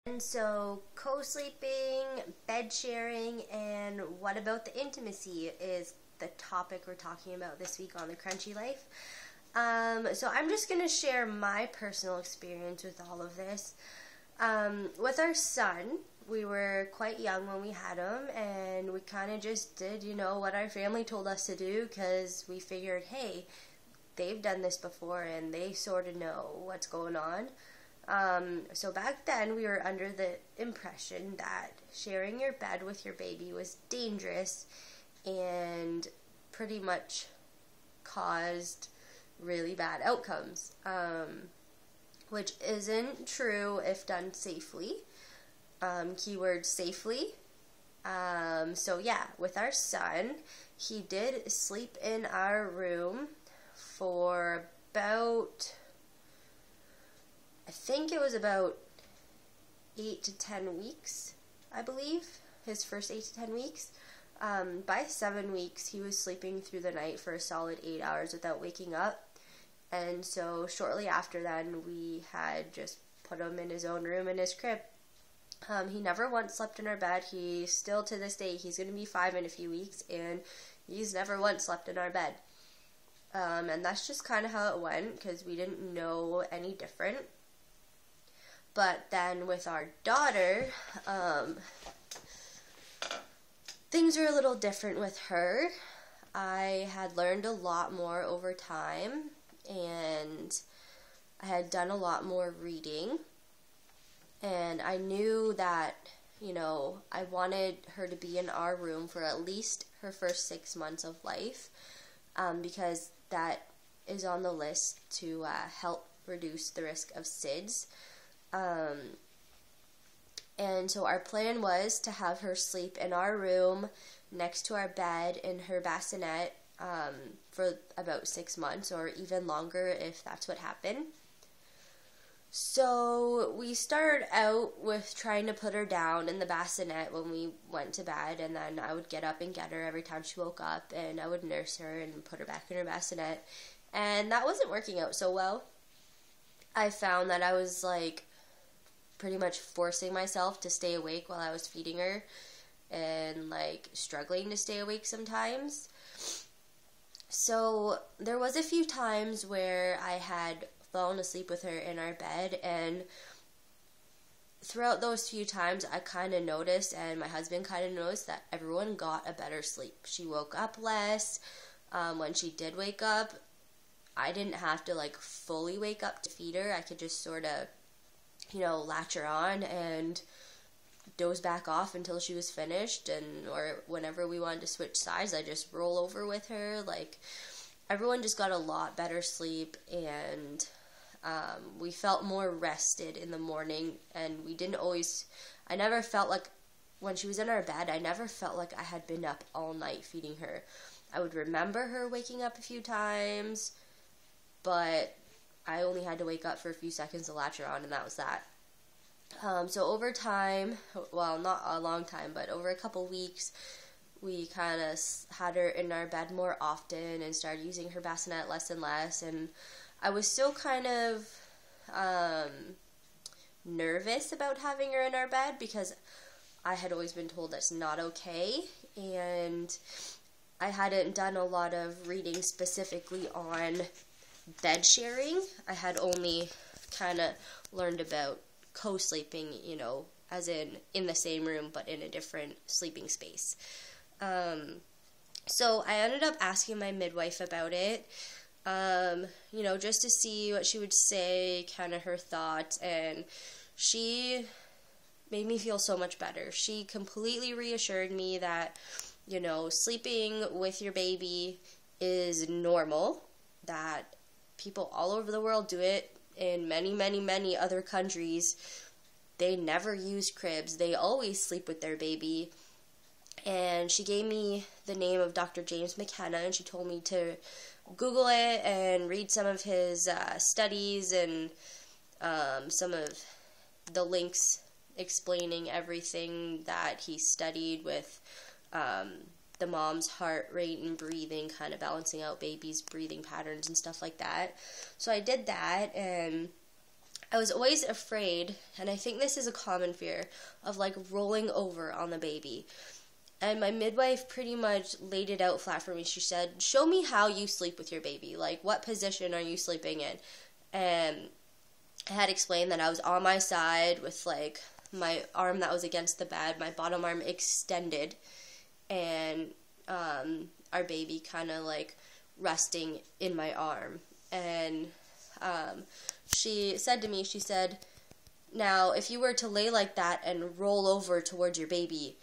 And so co-sleeping, bed sharing, and what about the intimacy is the topic we're talking about this week on the Crunchy Life. So I'm just going to share my personal experience with all of this. With our son, we were quite young when we had him, and we kind of just did, what our family told us to do, because we figured, hey, they've done this before and they sort of know what's going on. So back then we were under the impression that sharing your bed with your baby was dangerous and pretty much caused really bad outcomes, which isn't true if done safely. Keyword safely. So yeah, with our son, he did sleep in our room for about, I think it was about 8 to 10 weeks, I believe, his first 8 to 10 weeks. By 7 weeks, he was sleeping through the night for a solid 8 hours without waking up. And so shortly after then, we had just put him in his own room in his crib. He never once slept in our bed. He still, to this day, he's going to be 5 in a few weeks, and he's never once slept in our bed. And that's just kind of how it went, because we didn't know any different. But then with our daughter, things were a little different with her. I had learned a lot more over time, and I had done a lot more reading. And I knew that, I wanted her to be in our room for at least her first 6 months of life, because that is on the list to help reduce the risk of SIDS. And so our plan was to have her sleep in our room next to our bed in her bassinet for about 6 months, or even longer if that's what happened. So we started out with trying to put her down in the bassinet when we went to bed, and then I would get up and get her every time she woke up, and I would nurse her and put her back in her bassinet, and that wasn't working out so well. I found that I was pretty much forcing myself to stay awake while I was feeding her, and struggling to stay awake sometimes. So there was a few times where I had fallen asleep with her in our bed, and throughout those few times I kind of noticed, and my husband kind of noticed, that everyone got a better sleep. She woke up less. When she did wake up, I didn't have to fully wake up to feed her. I could just sort of latch her on and doze back off until she was finished, or whenever we wanted to switch sides, I just roll over with her. Everyone just got a lot better sleep, and we felt more rested in the morning, and I never felt like, when she was in our bed, I never felt like I had been up all night feeding her. I would remember her waking up a few times, but I only had to wake up for a few seconds to latch her on, and that was that. So over time, well, not a long time, but over a couple weeks, we kind of had her in our bed more often and started using her bassinet less and less, and I was still kind of nervous about having her in our bed, because I had always been told that's not okay, and I hadn't done a lot of reading specifically on bed sharing. I had only kind of learned about co-sleeping, as in the same room but in a different sleeping space. So I ended up asking my midwife about it, just to see what she would say, kind of her thoughts, and she made me feel so much better. She completely reassured me that, sleeping with your baby is normal, that people all over the world do it. In many, many, many other countries, they never use cribs. They always sleep with their baby. And she gave me the name of Dr. James McKenna, and she told me to Google it and read some of his studies and some of the links explaining everything that he studied with the mom's heart rate and breathing, kind of balancing out baby's breathing patterns and stuff like that. So I did that, and I was always afraid, and I think this is a common fear, of like rolling over on the baby. And my midwife pretty much laid it out flat for me. She said, show me how you sleep with your baby. Like, what position are you sleeping in? And I had explained that I was on my side with like my arm that was against the bed, my bottom arm extended, and our baby kind of like resting in my arm. And she said to me, she said, now if you were to lay like that and roll over towards your baby,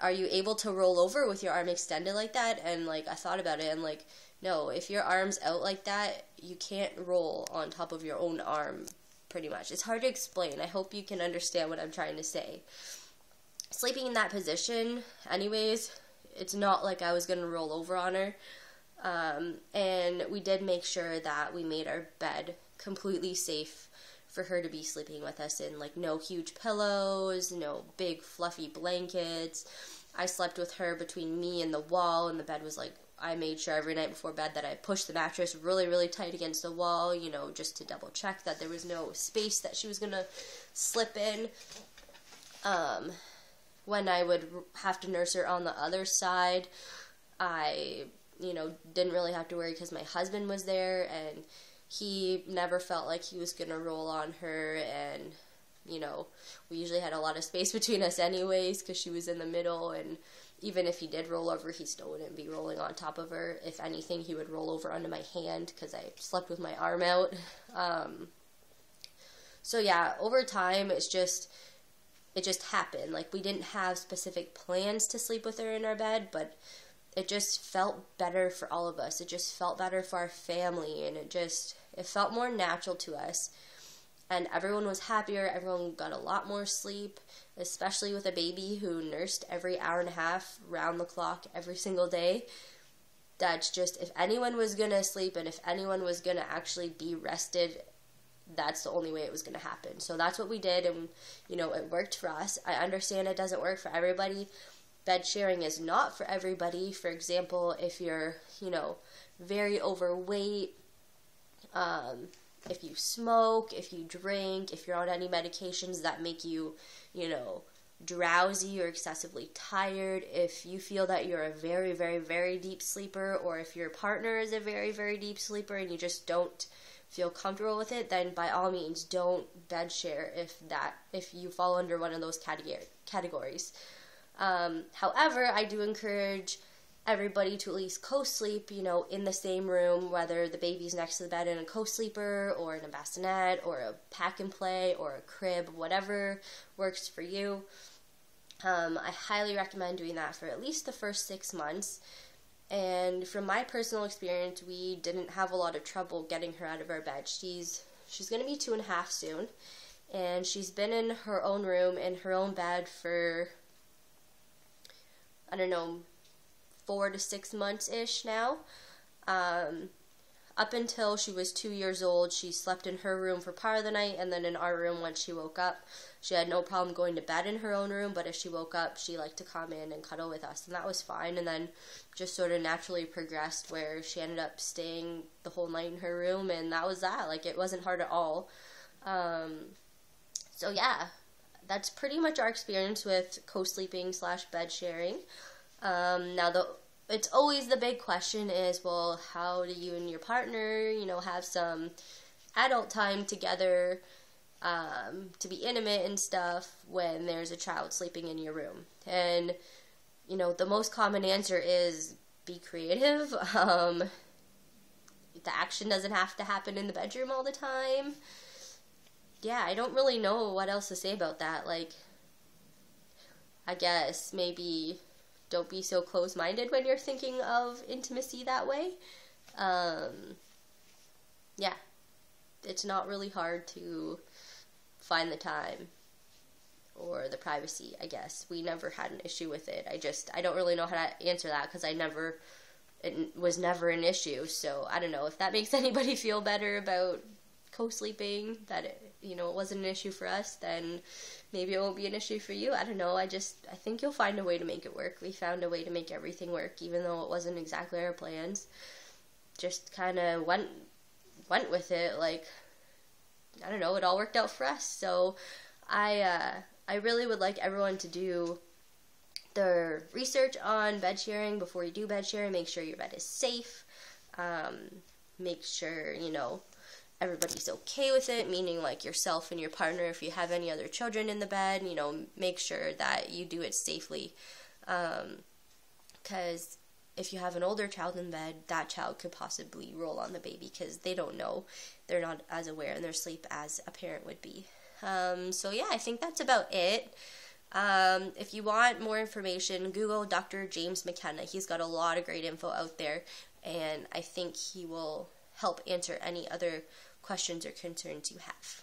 are you able to roll over with your arm extended like that? And like, I thought about it, and like, no, if your arm's out like that, you can't roll on top of your own arm, pretty much. It's hard to explain. I hope you can understand what I'm trying to say. Sleeping in that position, anyways, it's not like I was going to roll over on her. And we did make sure that we made our bed completely safe for her to be sleeping with us in. Like, no huge pillows, no big fluffy blankets. I slept with her between me and the wall, and the bed was like, I made sure every night before bed that I pushed the mattress really, really tight against the wall, you know, just to double check that there was no space that she was going to slip in. When I would have to nurse her on the other side, I, you know, didn't really have to worry because my husband was there, and he never felt like he was going to roll on her, and, you know, we usually had a lot of space between us anyways because she was in the middle, and even if he did roll over, he still wouldn't be rolling on top of her. If anything, he would roll over onto my hand because I slept with my arm out. So yeah, over time, it just happened. Like, we didn't have specific plans to sleep with her in our bed, but it just felt better for all of us. It just felt better for our family, and it felt more natural to us. And everyone was happier. Everyone got a lot more sleep, especially with a baby who nursed every hour and a half, round the clock, every single day. That's just, if anyone was going to sleep and if anyone was going to actually be rested, that's the only way it was going to happen. So that's what we did, and, you know, it worked for us. I understand it doesn't work for everybody. Bed sharing is not for everybody. For example, if you're, you know, very overweight, if you smoke, if you drink, if you're on any medications that make you, you know, drowsy or excessively tired, if you feel that you're a very, very, very deep sleeper, or if your partner is a very, very deep sleeper and you just don't feel comfortable with it, then by all means don't bed share if you fall under one of those categories. However, I do encourage everybody to at least co-sleep, you know, in the same room, whether the baby's next to the bed in a co-sleeper or in a bassinet or a pack and play or a crib, whatever works for you. I highly recommend doing that for at least the first 6 months. And from my personal experience, we didn't have a lot of trouble getting her out of our bed. She's going to be 2.5 soon, and she's been in her own room, in her own bed for, I don't know, 4 to 6 months-ish now. Up until she was 2 years old, she slept in her room for part of the night, and then in our room once she woke up. She had no problem going to bed in her own room, but if she woke up, she liked to come in and cuddle with us, and that was fine. And then just sort of naturally progressed where she ended up staying the whole night in her room, and that was that. Like, it wasn't hard at all. So yeah, that's pretty much our experience with co-sleeping / bed sharing. Now, it's always the big question is, well, how do you and your partner, you know, have some adult time together, to be intimate and stuff when there's a child sleeping in your room? And, you know, the most common answer is be creative. The action doesn't have to happen in the bedroom all the time. Yeah, I don't really know what else to say about that. Like, I guess maybe don't be so close-minded when you're thinking of intimacy that way. Yeah, it's not really hard to find the time or the privacy, I guess. We never had an issue with it. I don't really know how to answer that because it was never an issue. So I don't know if that makes anybody feel better about co-sleeping, that it wasn't an issue for us, then maybe it won't be an issue for you. I don't know. I think you'll find a way to make it work. We found a way to make everything work, even though it wasn't exactly our plans. Just kind of went with it. Like, I don't know, it all worked out for us. So I really would like everyone to do their research on bed sharing before you do bed sharing. Make sure your bed is safe. Make sure, you know, everybody's okay with it, meaning like yourself and your partner. If you have any other children in the bed, you know, make sure that you do it safely. Because if you have an older child in bed, that child could possibly roll on the baby because they don't know. They're not as aware in their sleep as a parent would be. So yeah, I think that's about it. If you want more information, Google Dr. James McKenna. He's got a lot of great info out there, and I think he will help answer any other questions or concerns you have.